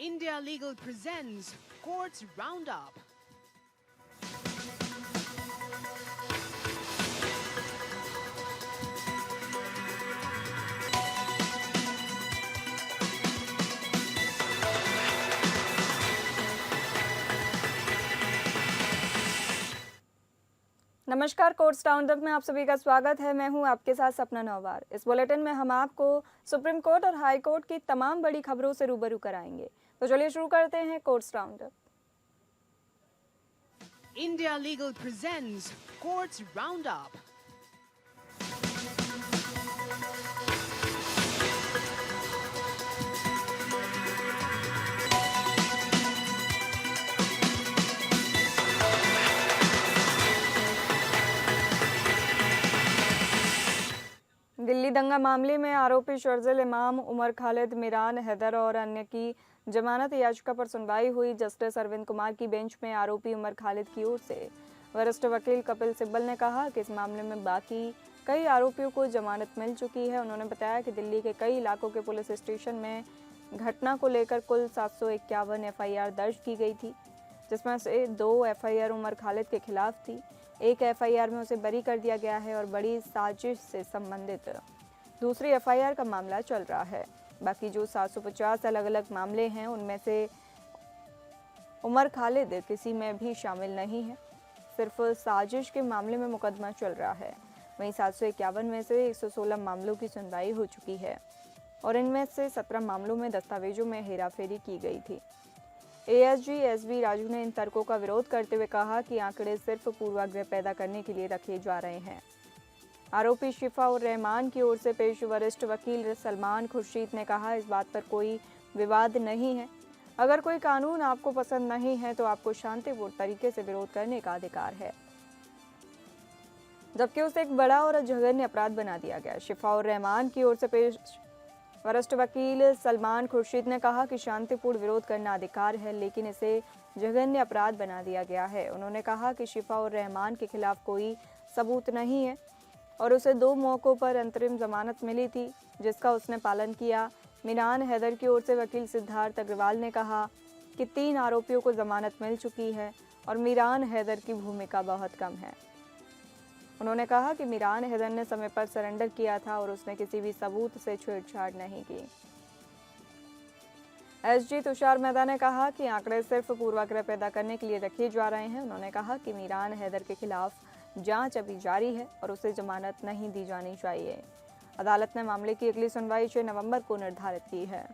India Legal presents Courts Roundup. नमस्कार, courts roundup में आप सभी का स्वागत है। मैं हूं आपके साथ सपना नौवार। इस बुलेटिन में हम आपको सुप्रीम कोर्ट और हाई कोर्ट की तमाम बड़ी खबरों से रूबरू कराएंगे। तो चलिए शुरू करते हैं courts roundup. India Legal presents Courts Roundup. Delhi दंगा मामले में आरोपी शर्जिल इमाम, उमर खालिद, मीरान हैदर और अन्य की जमानत याचिका पर सुनवाई हुई। जस्टिस अरविंद कुमार की बेंच में आरोपी उमर खालिद की ओर से वरिष्ठ वकील कपिल सिब्बल ने कहा कि इस मामले में बाकी कई आरोपियों को जमानत मिल चुकी है। उन्होंने बताया कि दिल्ली के कई इलाकों के पुलिस स्टेशन में घटना को लेकर कुल 751 एफआईआर दर्ज की गई थी, जिसमें से 2 एफआईआर उमर खालिद के खिलाफ थी। एक एफआईआर में उसे बरी कर दिया गया है और बड़ी साजिश से संबंधित दूसरी एफआईआर का मामला चल रहा है। बाकी जो 750 अलग अलग मामले हैं उनमें से उमर खालिद किसी में भी शामिल नहीं है। सिर्फ साजिश के मामले में मुकदमा चल रहा है। वहीं 751 में से 116 मामलों की सुनवाई हो चुकी है और इनमें से 17 मामलों में दस्तावेजों में हेराफेरी की गई थी। एएसजी एसबी राजू ने इन तर्कों का विरोध करते हुए कहा कि आंकड़े सिर्फ पूर्वाग्रह पैदा करने के लिए रखे जा रहे हैं। आरोपी शिफा उर रहमान की ओर से पेश वरिष्ठ वकील सलमान खुर्शीद ने कहा, इस बात पर कोई विवाद नहीं है। अगर कोई कानून आपको पसंद नहीं है तो आपको शांतिपूर्ण तरीके से विरोध करने का अधिकार है, जबकि उसे एक बड़ा और जघन्य अपराध बना दिया गया। शिफा उर रहमान की ओर से पेश वरिष्ठ वकील सलमान खुर्शीद ने कहा कि शांतिपूर्ण विरोध करना अधिकार है, लेकिन इसे जघन्य अपराध बना दिया गया है। उन्होंने कहा कि शिफा उर रहमान के खिलाफ कोई सबूत नहीं है और उसे 2 मौकों पर अंतरिम जमानत मिली थी, जिसका उसने पालन किया। मीरान हैदर की ओर से वकील सिद्धार्थ अग्रवाल ने कहा कि 3 आरोपियों को जमानत मिल चुकी है और मीरान हैदर की भूमिका बहुत कम है। उन्होंने कहा कि मीरान हैदर ने समय पर सरेंडर किया था और उसने किसी भी सबूत से छेड़छाड़ नहीं की। एसजी तुषार मेहता ने कहा कि आंकड़े सिर्फ पूर्वाग्रह पैदा करने के लिए रखे जा रहे हैं। उन्होंने कहा कि मीरान हैदर के खिलाफ जांच अभी जारी है और उसे जमानत नहीं दी जानी चाहिए। अदालत ने मामले की अगली सुनवाई 6 नवंबर को निर्धारित की है।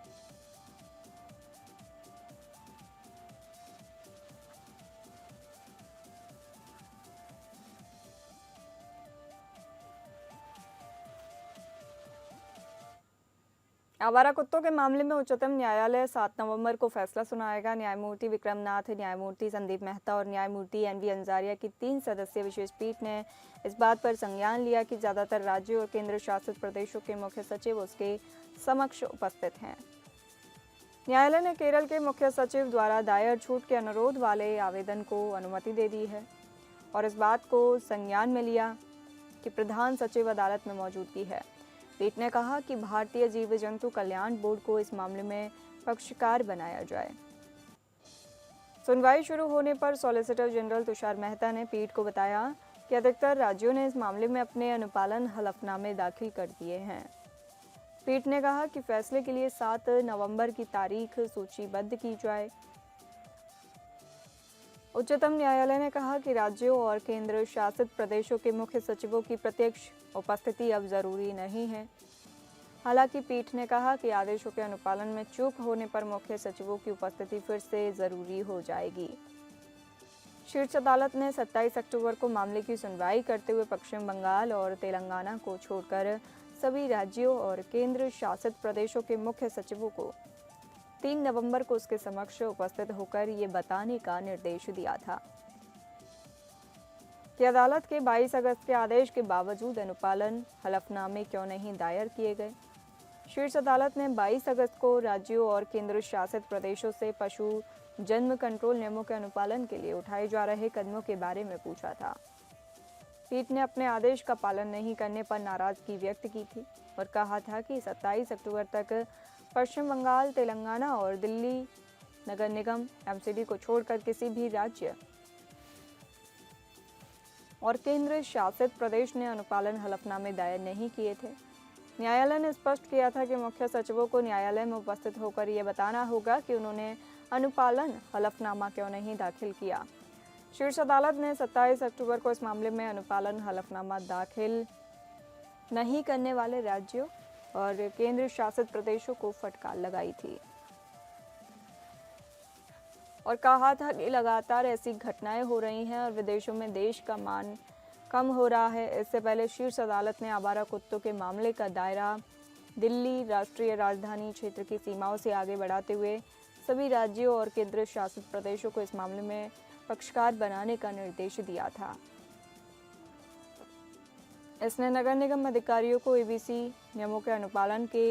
आवारा कुत्तों के मामले में उच्चतम न्यायालय 7 नवंबर को फैसला सुनाएगा। न्यायमूर्ति विक्रमनाथ, न्यायमूर्ति संदीप मेहता और न्यायमूर्ति एनवी अंजारिया की 3 सदस्यीय विशेष पीठ ने इस बात पर संज्ञान लिया कि ज्यादातर राज्यों और केंद्र शासित प्रदेशों के मुख्य सचिव उसके समक्ष उपस्थित हैं। न्यायालय ने केरल के मुख्य सचिव द्वारा दायर छूट के अनुरोध वाले आवेदन को अनुमति दे दी है और इस बात को संज्ञान में लिया कि प्रधान सचिव अदालत में मौजूदगी है। पीठ ने कहा कि भारतीय जीव जंतु कल्याण बोर्ड को इस मामले में पक्षकार बनाया जाए। सुनवाई शुरू होने पर सॉलिसिटर जनरल तुषार मेहता ने पीठ को बताया कि अधिकतर राज्यों ने इस मामले में अपने अनुपालन हलफनामे दाखिल कर दिए हैं। पीठ ने कहा कि फैसले के लिए 7 नवंबर की तारीख सूचीबद्ध की जाए। उच्चतम न्यायालय ने कहा कि राज्यों और केंद्र शासित प्रदेशों के मुख्य सचिवों की प्रत्यक्ष उपस्थिति अब जरूरी नहीं है। हालांकि पीठ ने कहा कि आदेशों के अनुपालन में चूक होने पर मुख्य सचिवों की उपस्थिति फिर से जरूरी हो जाएगी। शीर्ष अदालत ने 27 अक्टूबर को मामले की सुनवाई करते हुए पश्चिम बंगाल और तेलंगाना को छोड़कर सभी राज्यों और केंद्र शासित प्रदेशों के मुख्य सचिवों को 3 नवंबर को उसके समक्ष उपस्थित होकर ये बताने का निर्देश दिया था कि अदालत के 22 अगस्त के आदेश के बावजूद अनुपालन हलफनामे क्यों नहीं दायर किए गए। शीर्ष अदालत ने 22 अगस्त को राज्यों और केंद्र शासित प्रदेशों से पशु जन्म कंट्रोल नियमों के अनुपालन के लिए उठाए जा रहे कदमों के बारे में पूछा था। पीठ ने अपने आदेश का पालन नहीं करने पर नाराजगी व्यक्त की थी और कहा था कि 27 अक्टूबर तक पश्चिम बंगाल, तेलंगाना और दिल्ली नगर निगम एमसीडी को छोड़कर किसी भी राज्य और केंद्र शासित प्रदेश ने अनुपालन हलफनामे दायर नहीं किए थे। न्यायालय ने स्पष्ट किया था कि मुख्य सचिवों को न्यायालय में उपस्थित होकर यह बताना होगा कि उन्होंने अनुपालन हलफनामा क्यों नहीं दाखिल किया। शीर्ष अदालत ने 27 अक्टूबर को इस मामले में अनुपालन हलफनामा दाखिल नहीं करने वाले राज्यों और केंद्र शासित प्रदेशों को फटकार लगाई थी और कहा था कि लगातार ऐसी घटनाएं हो रही हैं और विदेशों में देश का मान कम हो रहा है। इससे पहले शीर्ष अदालत ने आवारा कुत्तों के मामले का दायरा दिल्ली राष्ट्रीय राजधानी क्षेत्र की सीमाओं से आगे बढ़ाते हुए सभी राज्यों और केंद्र शासित प्रदेशों को इस मामले में पक्षकार बनाने का निर्देश दिया था। इसने नगर निगम अधिकारियों को एबीसी नियमों के अनुपालन के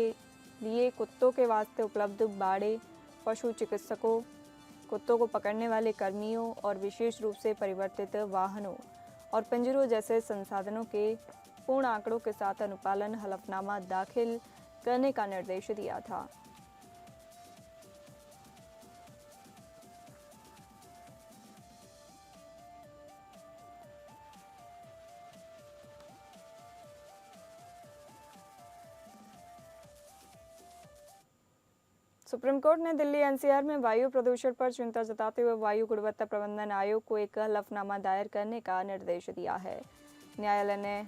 लिए कुत्तों के वास्ते उपलब्ध बाड़े, पशु चिकित्सकों, कुत्तों को पकड़ने वाले कर्मियों और विशेष रूप से परिवर्तित वाहनों और पिंजरों जैसे संसाधनों के पूर्ण आंकड़ों के साथ अनुपालन हलफनामा दाखिल करने का निर्देश दिया था। सुप्रीम कोर्ट ने दिल्ली एनसीआर में वायु प्रदूषण पर चिंता जताते हुए वायु गुणवत्ता प्रबंधन आयोग को एक हलफनामा दायर करने का निर्देश दिया है। न्यायालय ने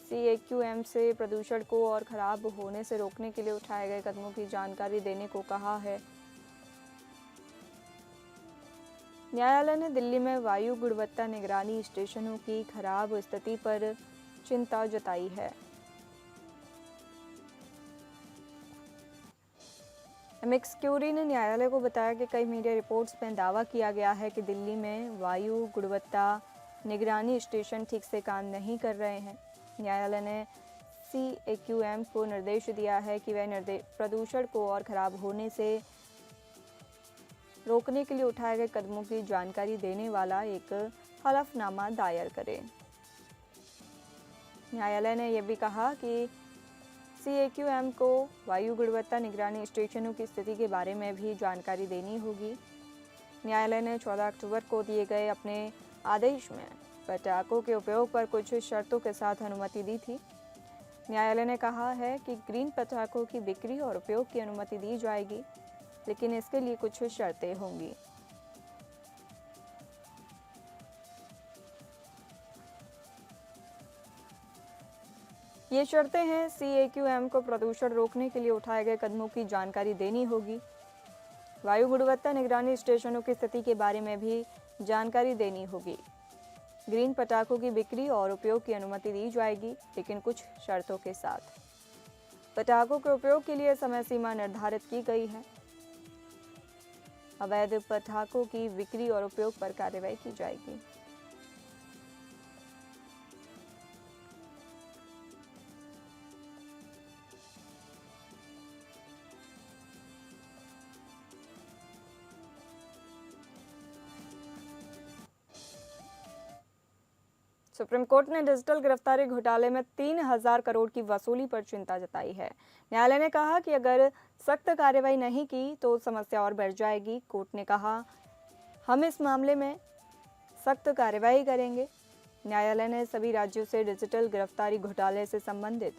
सीएक्यूएम से प्रदूषण को और खराब होने से रोकने के लिए उठाए गए कदमों की जानकारी देने को कहा है। न्यायालय ने दिल्ली में वायु गुणवत्ता निगरानी स्टेशनों की खराब स्थिति पर चिंता जताई है। एमिकस क्यूरी ने न्यायालय को बताया कि कई मीडिया रिपोर्ट्स में दावा किया गया है कि दिल्ली में वायु गुणवत्ता निगरानी स्टेशन ठीक से काम नहीं कर रहे हैं। न्यायालय ने सीएक्यूएम को निर्देश दिया है कि वह प्रदूषण को और खराब होने से रोकने के लिए उठाए गए कदमों की जानकारी देने वाला एक हलफनामा दायर करे। न्यायालय ने यह भी कहा कि सीएक्यूएम को वायु गुणवत्ता निगरानी स्टेशनों की स्थिति के बारे में भी जानकारी देनी होगी। न्यायालय ने 14 अक्टूबर को दिए गए अपने आदेश में पटाखों के उपयोग पर कुछ शर्तों के साथ अनुमति दी थी। न्यायालय ने कहा है कि ग्रीन पटाखों की बिक्री और उपयोग की अनुमति दी जाएगी, लेकिन इसके लिए कुछ शर्तें होंगी। ये शर्तें हैं, सीएक्यूएम को प्रदूषण रोकने के लिए उठाए गए कदमों की जानकारी देनी होगी, वायु गुणवत्ता निगरानी स्टेशनों की स्थिति के बारे में भी जानकारी देनी होगी, ग्रीन पटाखों की बिक्री और उपयोग की अनुमति दी जाएगी, लेकिन कुछ शर्तों के साथ। पटाखों के उपयोग के लिए समय सीमा निर्धारित की गई है। अवैध पटाखों की बिक्री और उपयोग पर कार्रवाई की जाएगी। सुप्रीम कोर्ट ने डिजिटल गिरफ्तारी घोटाले में 3000 करोड़ की वसूली पर चिंता जताई है। न्यायालय ने कहा कि अगर सख्त कार्रवाई नहीं की तो समस्या और बढ़ जाएगी। कोर्ट ने कहा, हम इस मामले में सख्त कार्रवाई करेंगे। न्यायालय ने सभी राज्यों से डिजिटल गिरफ्तारी घोटाले से संबंधित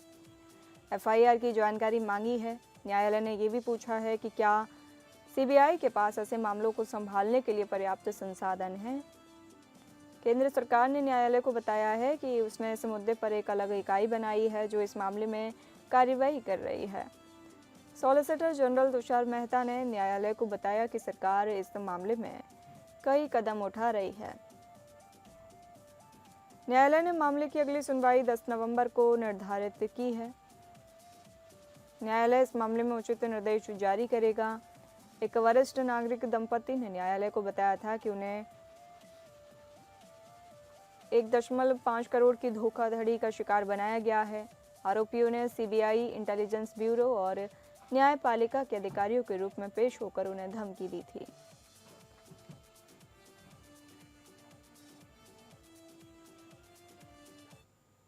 एफआईआर की जानकारी मांगी है। न्यायालय ने ये भी पूछा है कि क्या सीबीआई के पास ऐसे मामलों को संभालने के लिए पर्याप्त संसाधन हैं। केंद्र सरकार ने न्यायालय को बताया है कि उसने इस मुद्दे पर एक अलग इकाई बनाई है जो इस मामले में कार्रवाई कर रही है। सॉलिसिटर जनरल तुषार मेहता ने न्यायालय को बताया कि सरकार इस मामले में कई कदम उठा रही है। न्यायालय ने मामले की अगली सुनवाई 10 नवंबर को निर्धारित की है। न्यायालय इस मामले में उचित निर्देश जारी करेगा। एक वरिष्ठ नागरिक दंपति ने न्यायालय को बताया था कि उन्हें 1.5 करोड़ की धोखाधड़ी का शिकार बनाया गया है। आरोपियों ने सीबीआई, इंटेलिजेंस ब्यूरो और न्यायपालिका के अधिकारियों के रूप में पेश होकर उन्हें धमकी दी थी।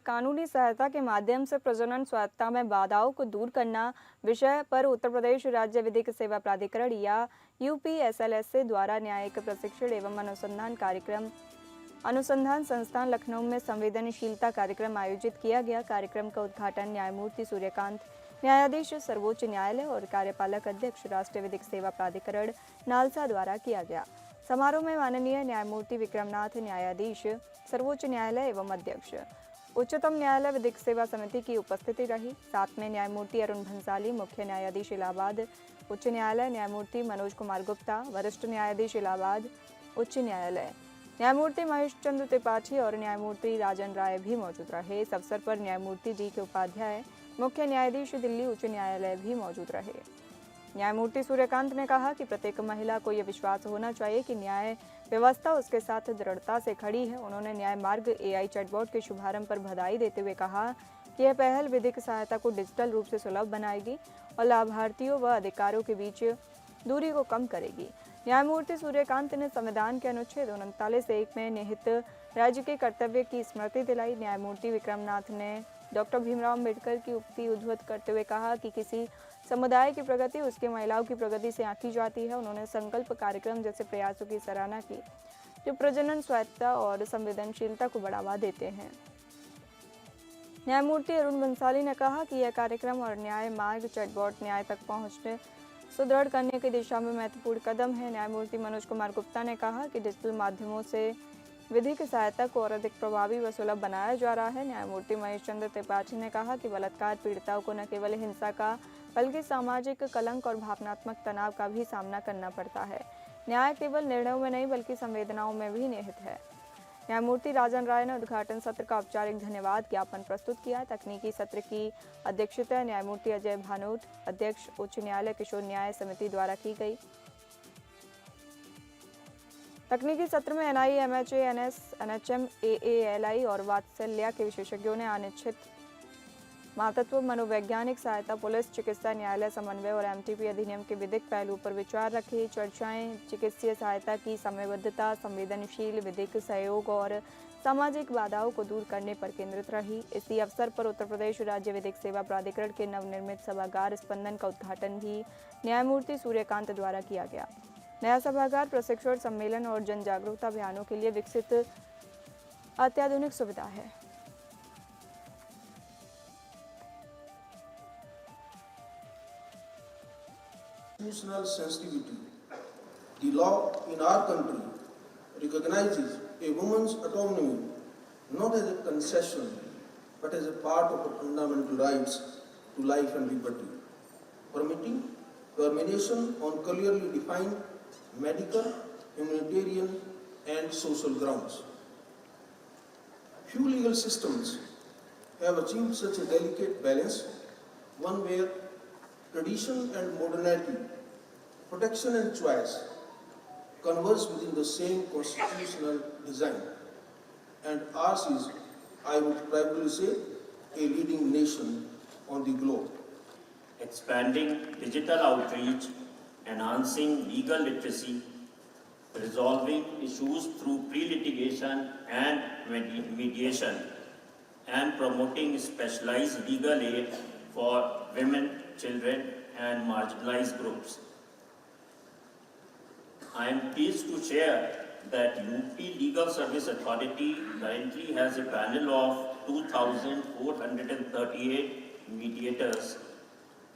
कानूनी सहायता के माध्यम से प्रजनन स्वायत्तता में बाधाओं को दूर करना विषय पर उत्तर प्रदेश राज्य विधिक सेवा प्राधिकरण या यूपीएसएलएसए द्वारा न्यायिक प्रशिक्षण एवं अनुसंधान संस्थान लखनऊ में संवेदनशीलता कार्यक्रम आयोजित किया गया। कार्यक्रम का उद्घाटन न्यायमूर्ति सूर्यकांत, न्यायाधीश सर्वोच्च न्यायालय और कार्यपालक अध्यक्ष राष्ट्रीय विधिक सेवा प्राधिकरण नालसा द्वारा किया गया। समारोह में माननीय न्यायमूर्ति विक्रमनाथ, न्यायाधीश सर्वोच्च न्यायालय एवं अध्यक्ष उच्चतम न्यायालय विधिक सेवा समिति की उपस्थिति रही। साथ में न्यायमूर्ति अरुण भंसाली, मुख्य न्यायाधीश इलाहाबाद उच्च न्यायालय, न्यायमूर्ति मनोज कुमार गुप्ता, वरिष्ठ न्यायाधीश इलाहाबाद उच्च न्यायालय, न्यायमूर्ति महेश चंद्र त्रिपाठी और न्यायमूर्ति राजन राय भी मौजूद रहे। इस अवसर पर न्यायमूर्ति जी के उपाध्याय, मुख्य न्यायाधीश दिल्ली उच्च न्यायालय भी मौजूद रहे। न्यायमूर्ति सूर्यकांत ने कहा कि प्रत्येक महिला को यह विश्वास होना चाहिए कि न्याय व्यवस्था उसके साथ दृढ़ता से खड़ी है। उन्होंने न्याय मार्ग एआई चैटबॉट के शुभारंभ पर बधाई देते हुए कहा कि यह पहल विधिक सहायता को डिजिटल रूप से सुलभ बनाएगी और लाभार्थियों व अधिकारियों के बीच दूरी को कम करेगी। न्यायमूर्ति सूर्यकांत ने संविधान के अनुच्छेद 39(1) में निहित राज्य के कर्तव्य की स्मृति दिलाई। न्यायमूर्ति विक्रमनाथ ने डॉक्टर भीमराव अम्बेडकर की उक्ति उद्धृत करते हुए कहा कि किसी समुदाय की प्रगति उसकी महिलाओं की प्रगति से आंकी जाती है। उन्होंने संकल्प कार्यक्रम जैसे प्रयासों की सराहना की जो प्रजनन स्वायत्तता और संवेदनशीलता को बढ़ावा देते हैं। न्यायमूर्ति अरुण बंसाली ने कहा कि यह कार्यक्रम और न्याय मार्ग चैटबॉट न्याय तक पहुंचने सुदृढ़ करने की दिशा में महत्वपूर्ण कदम है। न्यायमूर्ति मनोज कुमार गुप्ता ने कहा कि डिजिटल माध्यमों से विधिक सहायता को और अधिक प्रभावी व सुलभ बनाया जा रहा है। न्यायमूर्ति महेश चंद्र त्रिपाठी ने कहा कि बलात्कार पीड़िताओं को न केवल हिंसा का बल्कि सामाजिक कलंक और भावनात्मक तनाव का भी सामना करना पड़ता है। न्याय केवल निर्णयों में नहीं बल्कि संवेदनाओं में भी निहित है। न्यायमूर्ति राजन राय ने उद्घाटन सत्र का औपचारिक धन्यवाद ज्ञापन प्रस्तुत किया। तकनीकी सत्र की अध्यक्षता न्यायमूर्ति अजय भानोट, अध्यक्ष उच्च न्यायालय किशोर न्याय समिति द्वारा की गई। तकनीकी सत्र में एनआई, एमएचए, एनएस, एनएचएम, एएएलआई और वात्सल्या के विशेषज्ञों ने अनिश्चित मातृत्व, मनोवैज्ञानिक सहायता, पुलिस, चिकित्सा, न्यायालय समन्वय और एमटीपी अधिनियम के विधिक पहलू पर विचार रखे। चर्चाएं चिकित्सीय सहायता की समयबद्धता, संवेदनशील विधिक सहयोग और सामाजिक बाधाओं को दूर करने पर केंद्रित रही। इसी अवसर पर उत्तर प्रदेश राज्य विधिक सेवा प्राधिकरण के नवनिर्मित सभागार स्पंदन का उद्घाटन भी न्यायमूर्ति सूर्यकांत द्वारा किया गया। नया सभागार प्रशिक्षण, सम्मेलन और जन जागरूकता अभियानों के लिए विकसित अत्याधुनिक सुविधा है। Institutional sensitivity. The law in our country recognizes a woman's autonomy not as a concession but as a part of her fundamental rights to life and liberty, permitting termination on clearly defined medical, humanitarian and social grounds. Few legal systems have achieved such a delicate balance, one where tradition and modernity, protection and choice converge within the same constitutional design. And ours is, I would probably say, a leading nation on the globe. Expanding digital outreach, enhancing legal literacy, resolving issues through pre-litigation and mediation, and promoting specialized legal aid for women, children and marginalized groups. I am pleased to share that UP Legal Service Authority currently has a panel of 2,438 mediators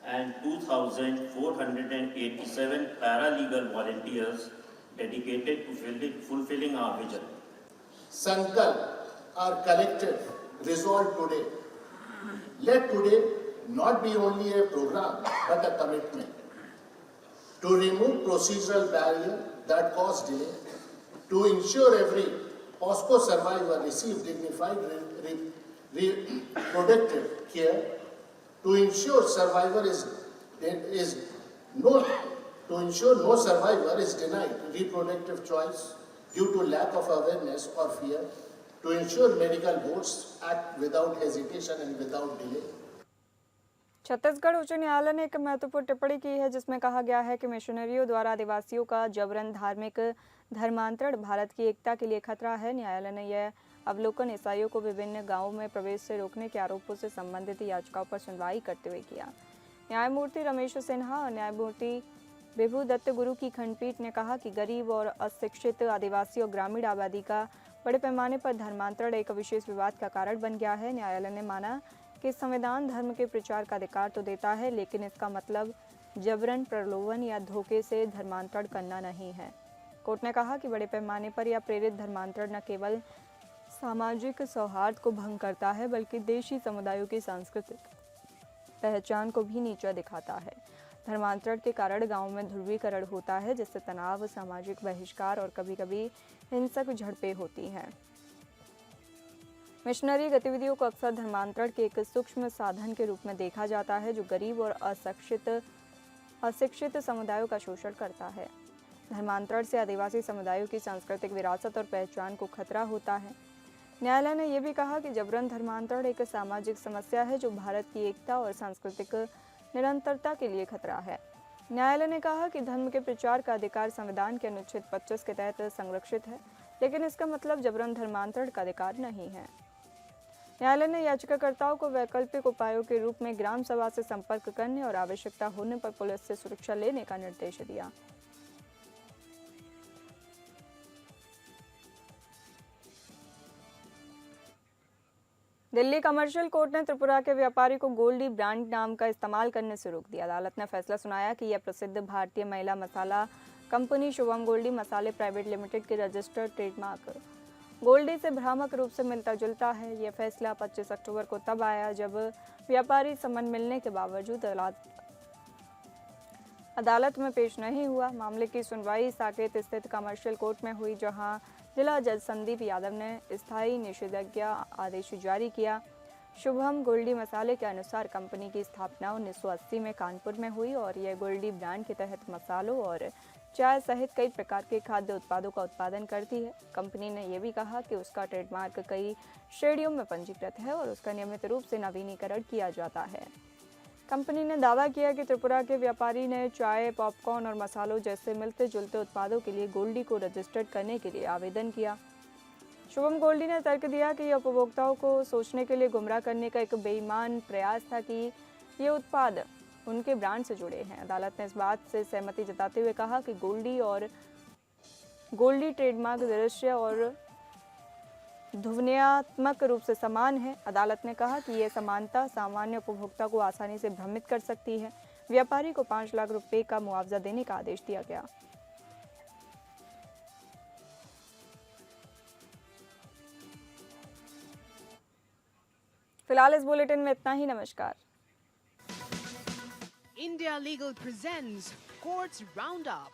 and 2,487 paralegal volunteers dedicated to fulfilling our vision. Sankalp, our collective resolve today. Let today not be only a program but a commitment to remove procedural barriers that cause delay, to ensure every POSCO survivor receive dignified reproductive care, to ensure no survivor is denied reproductive choice due to lack of awareness or fear, to ensure medical boards act without hesitation and without delay. Chhattisgarh उच्च न्यायालय ने एक महत्वपूर्ण टिप्पणी की है जिसमें कहा गया है कि मिशनरियों द्वारा आदिवासियों का जबरन धार्मिक धर्मांतरण भारत की एकता के लिए खतरा है। न्यायालय ने यह अवलोकन ईसाइयों को विभिन्न गांवों में प्रवेश से रोकने के आरोपों से संबंधित याचिकाओं पर सुनवाई करते हुए किया। न्यायमूर्ति रमेश सिन्हा और न्यायमूर्ति विभु दत्त गुरु की खंडपीठ ने कहा कि गरीब और अशिक्षित आदिवासी और ग्रामीण आबादी का बड़े पैमाने पर धर्मांतरण एक विशेष विवाद का कारण बन गया है। न्यायालय ने माना कि संविधान धर्म के प्रचार का अधिकार तो देता है, लेकिन इसका मतलब जबरन, प्रलोभन या धोखे से धर्मांतरण करना नहीं है। कोर्ट ने कहा कि बड़े पैमाने पर या प्रेरित धर्मांतरण न केवल सामाजिक सौहार्द को भंग करता है, बल्कि देशी समुदायों की सांस्कृतिक पहचान को भी नीचा दिखाता है। धर्मांतरण के कारण गांवों में ध्रुवीकरण होता है, जिससे तनाव, सामाजिक बहिष्कार और कभी-कभी हिंसक झड़पें होती हैं। मिशनरी गतिविधियों को अक्सर धर्मांतरण के एक सूक्ष्म साधन के रूप में देखा जाता है, जो गरीब और अशिक्षित समुदायों का शोषण करता है। धर्मांतरण से आदिवासी समुदायों की सांस्कृतिक विरासत और पहचान को खतरा होता है। न्यायालय ने यह भी कहा कि जबरन धर्मांतरण एक सामाजिक समस्या है, जो भारत की एकता और सांस्कृतिक निरंतरता के लिए खतरा है। न्यायालय ने कहा कि धर्म के प्रचार का अधिकार संविधान के अनुच्छेद 25 के तहत संरक्षित है, लेकिन इसका मतलब जबरन धर्मांतरण का अधिकार नहीं है। न्यायालय ने याचिकाकर्ताओं को वैकल्पिक उपायों के रूप में ग्राम सभा से संपर्क करने और आवश्यकता होने पर पुलिस से सुरक्षा लेने का निर्देश दिया। दिल्ली कमर्शियल कोर्ट ने त्रिपुरा के व्यापारी को गोल्डी ब्रांड नाम का इस्तेमाल करने से रोक दिया। अदालत ने फैसला सुनाया कि यह प्रसिद्ध भारतीय महिला मसाला कंपनी शुभम गोल्डी मसाले प्राइवेट लिमिटेड के रजिस्टर्ड ट्रेडमार्क गोल्डी से भ्रामक रूप से मिलता जुलता है। यह फैसला 25 अक्टूबर को तब आया जब व्यापारी समन मिलने के बावजूद अदालत में पेश नहीं हुआ। मामले की सुनवाई साकेत स्थित कमर्शियल कोर्ट में हुई, जहां जिला जज संदीप यादव ने स्थायी निषेधाज्ञा आदेश जारी किया। शुभम गोल्डी मसाले के अनुसार कंपनी की स्थापना 1980 में कानपुर में हुई और यह गोल्डी ब्रांड के तहत मसालों और चाय सहित कई प्रकार के खाद्य उत्पादों का उत्पादन करती है। कंपनी ने यह भी कहा कि उसका ट्रेडमार्क कई श्रेणियों में पंजीकृत है और उसका नियमित रूप से नवीनीकरण किया जाता है। कंपनी ने दावा किया कि त्रिपुरा के व्यापारी ने चाय, पॉपकॉर्न और मसालों जैसे मिलते जुलते उत्पादों के लिए गोल्डी को रजिस्टर्ड करने के लिए आवेदन किया। शुभम गोल्डी ने तर्क दिया कि यह उपभोक्ताओं को सोचने के लिए गुमराह करने का एक बेईमान प्रयास था कि ये उत्पाद उनके ब्रांड से जुड़े हैं। अदालत ने इस बात से सहमति जताते हुए कहा कि गोल्डी ट्रेडमार्क दृश्य और ध्वन्यात्मक रूप से समान है। अदालत ने कहा कि यह समानता सामान्य उपभोक्ता को आसानी से भ्रमित कर सकती है। व्यापारी को 5 लाख रुपए का मुआवजा देने का आदेश दिया गया। फिलहाल इस बुलेटिन में इतना ही। नमस्कार। India Legal presents Courts Roundup.